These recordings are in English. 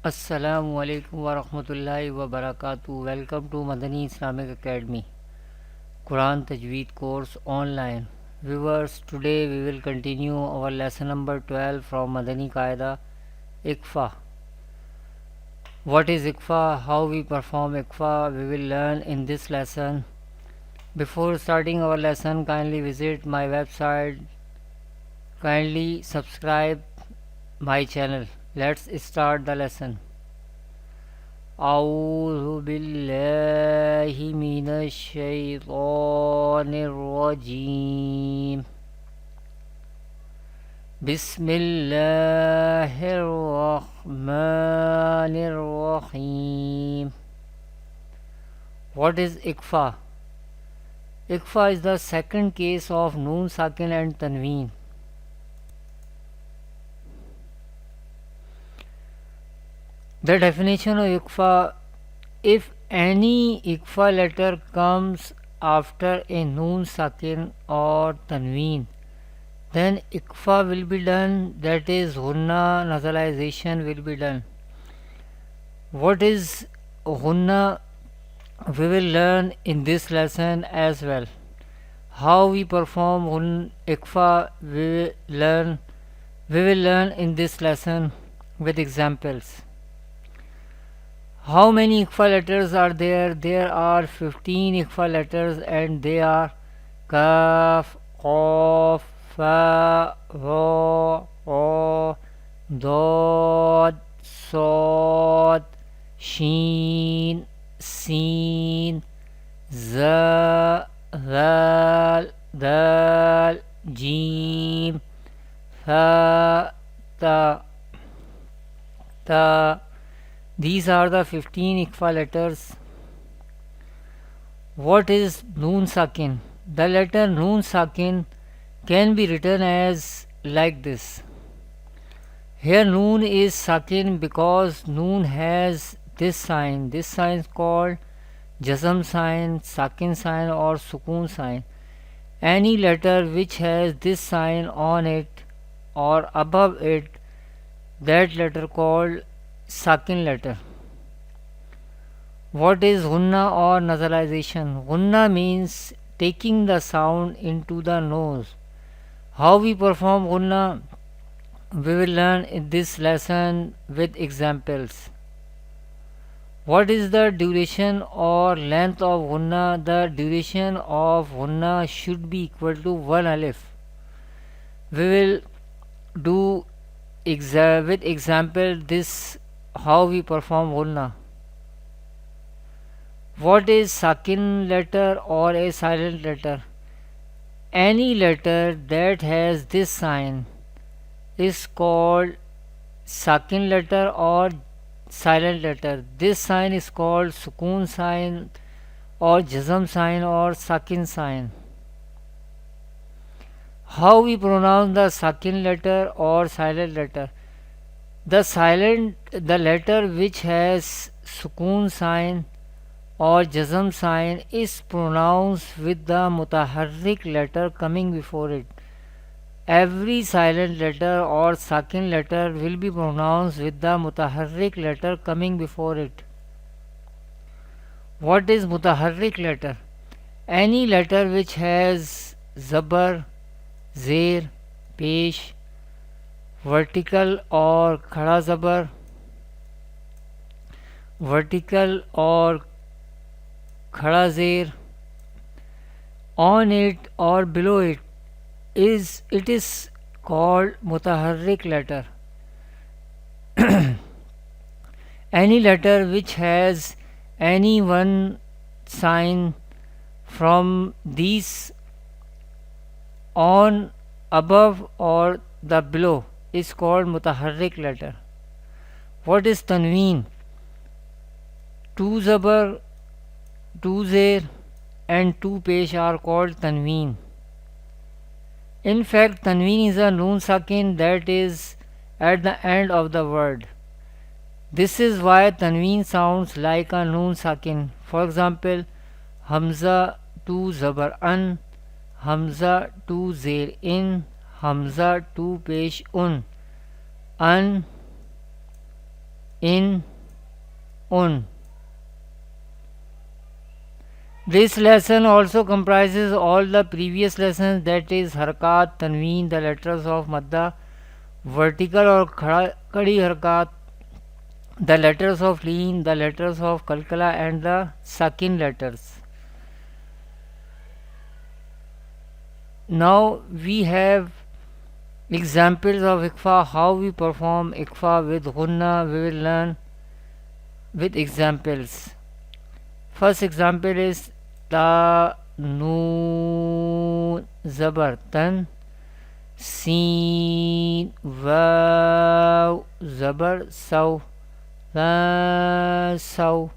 Assalamu alaikum wa rahmatullahi wa barakatuh. Welcome to Madani Islamic Academy Quran Tajweed course online. Viewers, today we will continue our lesson number 12 from Madani Qaida Iqfa. What is Iqfa? How we perform Iqfa? We will learn in this lesson. Before starting our lesson, kindly visit my website. Kindly subscribe my channel. Let's start the lesson. أعوذ بالله من الشيطان الرجيم بسم الله الرحمن الرحيم. What is Iqfa? Iqfa is the second case of Noon Sakin and Tanween. The definition of Iqfa: if any Iqfa letter comes after a Noon Sakin or Tanween, then Iqfa will be done, that is, Hunna nasalization will be done. What is Hunna? We will learn in this lesson as well. How we perform Iqfa we will learn in this lesson with examples. How many Iqfa letters are there? There are 15 Iqfa letters, and they are Kaf, Qaf, Fa, Ra, Ra, Dad, Sad, Sheen, Seen, Za, Zal, Dal, Jeem, Fa, Ta, Ta. These are the 15 Iqfa letters. What is Noon Sakin? The letter Noon Sakin can be written as like this. Here Noon is Sakin because Noon has this sign. This sign is called Jazm sign, Sakin sign or Sukun sign. Any letter which has this sign on it or above it, that letter called Sakin letter. What is Hunna or nasalization? Hunna means taking the sound into the nose. How we perform Hunna? We will learn in this lesson with examples. What is the duration or length of Hunna? The duration of Hunna should be equal to 1 alif. We will do with example this how we perform Hunna. What is Sakin letter or a silent letter? Any letter that has this sign is called Sakin letter or silent letter. This sign is called Sukun sign or Jazm sign or Sakin sign. How we pronounce the Sakin letter or silent letter? The letter which has Sukun sign or Jazm sign is pronounced with the mutaharrik letter coming before it. Every silent letter or Sakin letter will be pronounced with the mutaharrik letter coming before it. What is mutaharrik letter? Any letter which has Zabar, Zer, Pesh, vertical or Khada Zabar, vertical or Khada Zer on it or below it is called mutaharrik letter. Any letter which has any one sign from these on, above or the below is called mutaharrik letter. What is Tanween? Two Zabar, two Zer and two Pesh are called Tanween. In fact, Tanween is a Noon Sakin that is at the end of the word. This is why Tanween sounds like a Noon Sakin. For example, Hamza to Zabar An, Hamza to Zer In, Hamza to Pesh Un, Un, in, un. This lesson also comprises all the previous lessons, that is harakat, tanween, the letters of madda, vertical or kadi harakat, the letters of leen, the letters of kalkala and the sakin letters. Now we have examples of ikfa, how we perform ikfa with gunna. We will learn with examples. First example is ta, noon, zabar, tan, sin, waw, zabar, saw, ta, saw,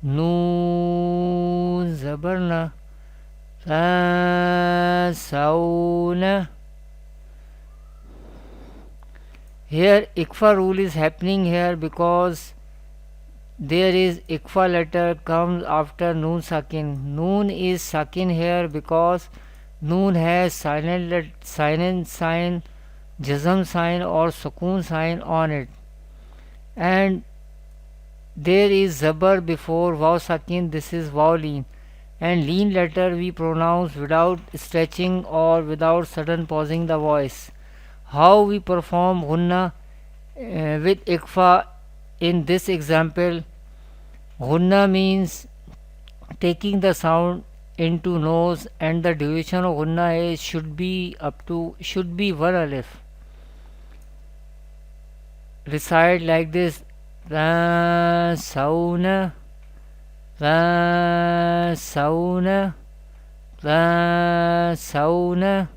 noon, zabar, na, ta, sawna. Here ikfa rule is happening here because there is ikfa letter comes after noon sakin. Noon is sakin here because noon has silent sign, jazm sign or sukoon sign on it, and there is zabar before waw sakin. This is waw leen, and leen letter we pronounce without stretching or without sudden pausing the voice. How we perform gunna with ikfa in this example? Gunna means taking the sound into nose, and the duration of gunna is should be one alif. Recite like this: ra sauna, ra sauna, ra sauna.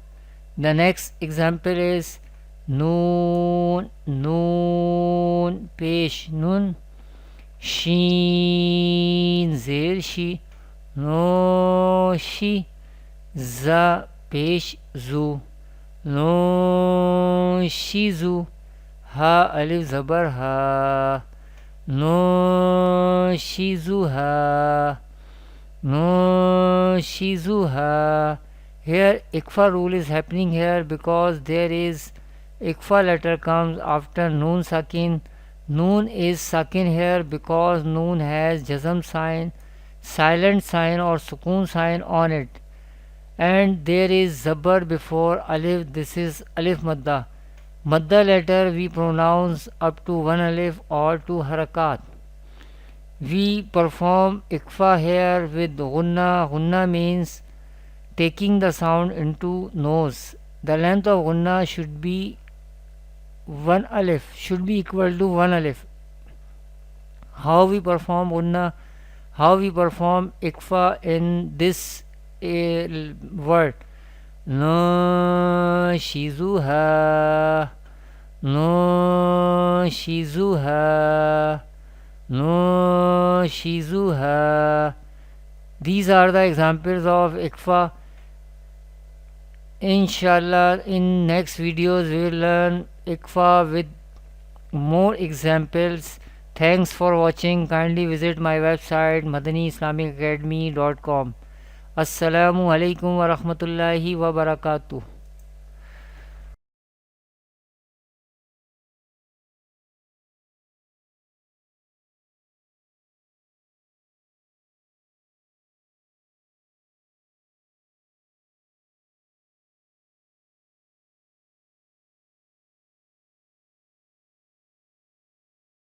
The next example is noon, noon, pesh nun, sheen, zer shi, no shi, za, pesh zu, no shizu, ha, alif zabar ha, no shizu ha, no shizu ha. Here ikfa rule is happening here because there is ikfa letter comes after noon sakin. Noon is sakin here because noon has jazm sign, silent sign or sukoon sign on it, and there is zabar before alif. This is alif madda. Madda letter we pronounce up to one alif or two harakat. We perform ikfa here with gunna. Gunna means taking the sound into nose. The length of gunna should be one alif, should be equal to one alif. How we perform gunna? How we perform ikfa in this word? No shizuha, no shizuha, no shizuha. These are the examples of ikfa. Inshallah, in next videos we will learn ikfa with more examples. Thanks for watching. Kindly visit my website madaniislamicacademy.com. Assalamu alaikum wa rahmatullahi wa barakatuh.